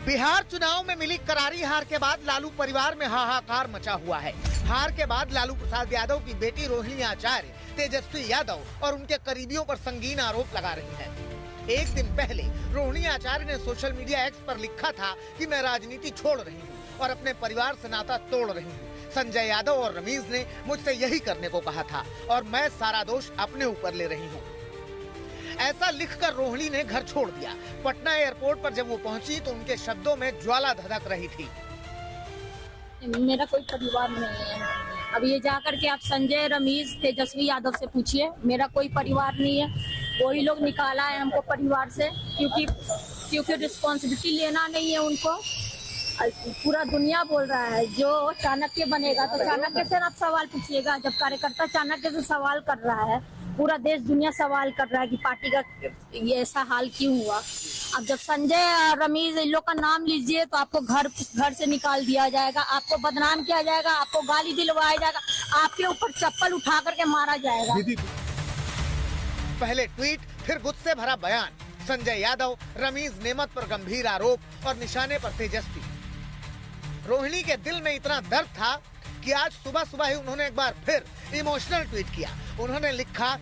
बिहार चुनाव में मिली करारी हार के बाद लालू परिवार में हाहाकार मचा हुआ है। हार के बाद लालू प्रसाद यादव की बेटी रोहिणी आचार्य तेजस्वी यादव और उनके करीबियों पर संगीन आरोप लगा रही हैं। एक दिन पहले रोहिणी आचार्य ने सोशल मीडिया एक्स पर लिखा था कि मैं राजनीति छोड़ रही हूं और अपने परिवार से नाता तोड़ रही हूं। संजय यादव और रमीज ने मुझसे यही करने को कहा था और मैं सारा दोष अपने ऊपर ले रही हूँ। ऐसा लिखकर रोहिणी ने घर छोड़ दिया। पटना एयरपोर्ट पर जब वो पहुंची तो उनके शब्दों में ज्वाला धधक रही थी। मेरा कोई परिवार नहीं है। अब ये जाकर के आप संजय, रमीज, तेजस्वी यादव से पूछिए, मेरा कोई परिवार नहीं है। वही लोग निकाला है हमको परिवार से, क्योंकि रिस्पॉन्सिबिलिटी लेना नहीं है उनको। पूरा दुनिया बोल रहा है जो चाणक्य बनेगा तो चाणक्य से आप सवाल पूछिएगा। जब कार्यकर्ता चाणक्य से सवाल कर रहा है, पूरा देश दुनिया सवाल कर रहा है कि पार्टी का ये ऐसा हाल क्यों हुआ। अब जब संजय और रमीज इन लोग का नाम लीजिए तो आपको घर से निकाल दिया जाएगा, आपको बदनाम किया जाएगा, आपको गाली दिलवाया जाएगा, आपके ऊपर चप्पल उठा करके मारा जाएगा। पहले ट्वीट, फिर गुस्से भरा बयान। संजय यादव, रमीज नेमत पर गंभीर आरोप और निशाने पर तेजस्वी। रोहिणी के दिल में इतना दर्द था कि आज सुबह सुबह ही उन्होंने एक बार फिर इमोशनल ट्वीट किया। उन्होंने लिखा,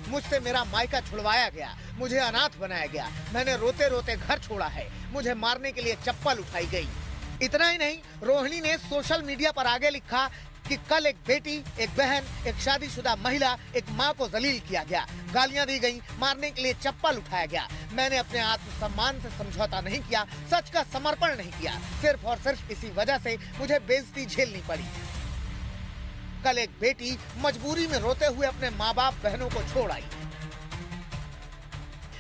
मुझसे मेरा मायका छुड़वाया गया, मुझे अनाथ बनाया गया, मैंने रोते रोते घर छोड़ा है, मुझे मारने के लिए चप्पल उठाई गई। इतना ही नहीं, रोहिणी ने सोशल मीडिया पर आगे लिखा कि कल एक बेटी, एक बहन, एक शादीशुदा महिला, एक माँ को जलील किया गया, गालियां दी गई, मारने के लिए चप्पल उठाया गया। मैंने अपने आत्मसम्मान से समझौता नहीं किया, सच का समर्पण नहीं किया। सिर्फ और सिर्फ इसी वजह से मुझे बेइज्जती झेलनी पड़ी। कल एक बेटी मजबूरी में रोते हुए अपने माँ बाप बहनों को छोड़ आई।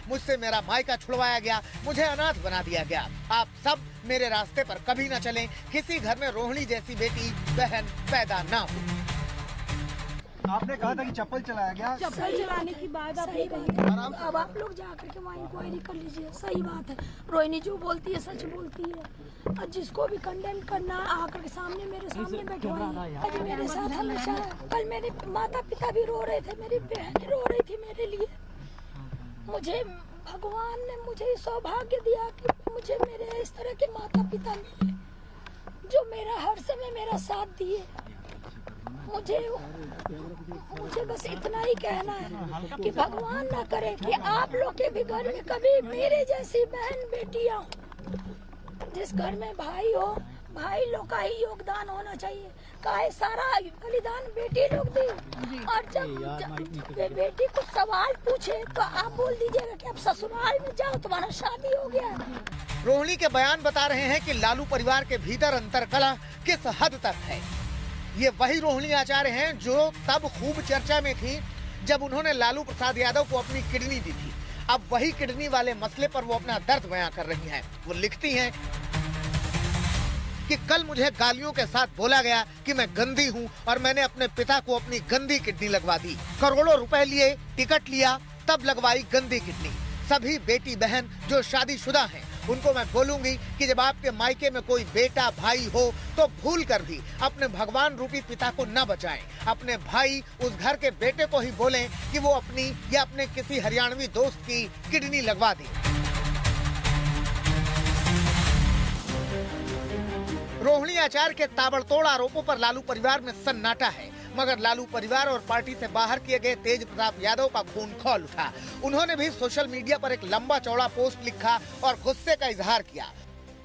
मुझसे मेरा मायका छुड़वाया गया, मुझे अनाथ बना दिया गया। आप सब मेरे रास्ते पर कभी न चलें, किसी घर में रोहिणी जैसी बेटी बहन पैदा ना हो। आपने कहा था कि चप्पल चलाया गया। चप्पल चलाने की बात आपने कही। अब आप लोग जाकर के वहाँ इंक्वायरी कर लीजिए। सही बात है, रोहिणी जो बोलती है सच बोलती है। और जिसको भी कंडेम करना आकर के सामने मेरे सामने बैठवाइए। आज मेरे साथ हमेशा, कल मेरे माता पिता भी रो रहे थे, मेरी बहन रो रही थी मेरे लिए। मुझे भगवान ने मुझे सौभाग्य दिया कि मुझे मेरे इस तरह के माता पिता मिले जो मेरा हर समय मेरा साथ दिए। मुझे बस इतना ही कहना है कि भगवान ना करे कि आप लोग के भी घर में कभी मेरे जैसी बहन बेटियां हो। जिस घर में भाई हो, भाई लोग का ही योगदान होना चाहिए। काहे सारा बलिदान बेटी लोग दी। और जब बेटी को सवाल पूछे तो आप बोल दीजिएगा कि आप ससुराल में जाओ, तुम्हारा शादी हो गया है। रोहिणी के बयान बता रहे हैं कि लालू परिवार के भीतर अंतरकलह किस हद तक है। ये वही रोहिणी आचार्य हैं जो तब खूब चर्चा में थी जब उन्होंने लालू प्रसाद यादव को अपनी किडनी दी थी। अब वही किडनी वाले मसले पर वो अपना दर्द बयां कर रही हैं। वो लिखती हैं कि कल मुझे गालियों के साथ बोला गया कि मैं गंदी हूं और मैंने अपने पिता को अपनी गंदी किडनी लगवा दी। करोड़ों रुपए लिए, टिकट लिया, तब लगवाई गंदी किडनी। सभी बेटी बहन जो शादीशुदा हैं उनको मैं बोलूंगी कि जब आपके मायके में कोई बेटा भाई हो तो भूल कर भी अपने भगवान रूपी पिता को न बचाएं। अपने भाई उस घर के बेटे को ही बोलें कि वो अपनी या अपने किसी हरियाणवी दोस्त की किडनी लगवा दे। रोहिणी आचार्य के ताबड़तोड़ आरोपों पर लालू परिवार में सन्नाटा है, मगर लालू परिवार और पार्टी से बाहर किए गए तेज प्रताप यादव का खून खौल उठा। उन्होंने भी सोशल मीडिया पर एक लंबा चौड़ा पोस्ट लिखा और गुस्से का इजहार किया।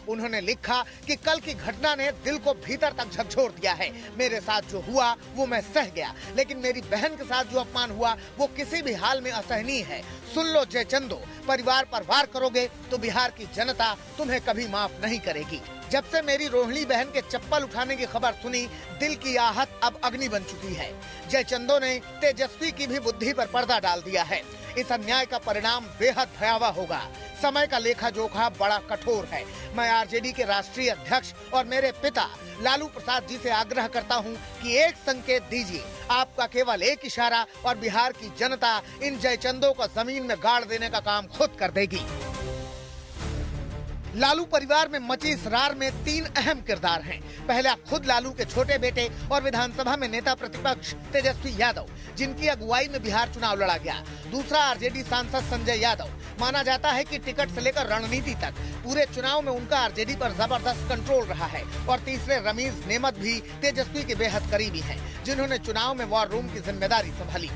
उन्होंने लिखा कि कल की घटना ने दिल को भीतर तक झकझोर दिया है। मेरे साथ जो हुआ वो मैं सह गया, लेकिन मेरी बहन के साथ जो अपमान हुआ वो किसी भी हाल में असहनीय है। सुन लो जयचंदो, परिवार पर वार करोगे तो बिहार की जनता तुम्हें कभी माफ नहीं करेगी। जब से मेरी रोहिणी बहन के चप्पल उठाने की खबर सुनी, दिल की आहत अब अग्नि बन चुकी है। जयचंदो ने तेजस्वी की भी बुद्धि पर पर्दा डाल दिया है। इस अन्याय का परिणाम बेहद भयावह होगा। समय का लेखा जोखा बड़ा कठोर है। मैं आरजेडी के राष्ट्रीय अध्यक्ष और मेरे पिता लालू प्रसाद जी से आग्रह करता हूं कि एक संकेत दीजिए। आपका केवल एक इशारा और बिहार की जनता इन जयचंदों को जमीन में गाड़ देने का काम खुद कर देगी। लालू परिवार में मची इस रार में 3 अहम किरदार हैं। पहला खुद लालू के छोटे बेटे और विधानसभा में नेता प्रतिपक्ष तेजस्वी यादव, जिनकी अगुवाई में बिहार चुनाव लड़ा गया। दूसरा आरजेडी सांसद संजय यादव। माना जाता है कि टिकट से लेकर रणनीति तक पूरे चुनाव में उनका आरजेडी पर जबरदस्त कंट्रोल रहा है। और तीसरे रमीज नेमत भी तेजस्वी के बेहद करीबी हैं, जिन्होंने चुनाव में वॉर रूम की जिम्मेदारी संभाली।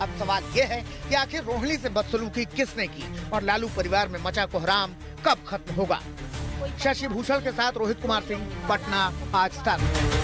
अब सवाल ये है कि आखिर रोहिणी से बदसलूकी किसने की और लालू परिवार में मचा कोहराम कब खत्म होगा। शशि भूषण के साथ रोहित कुमार सिंह, पटना, आज तक।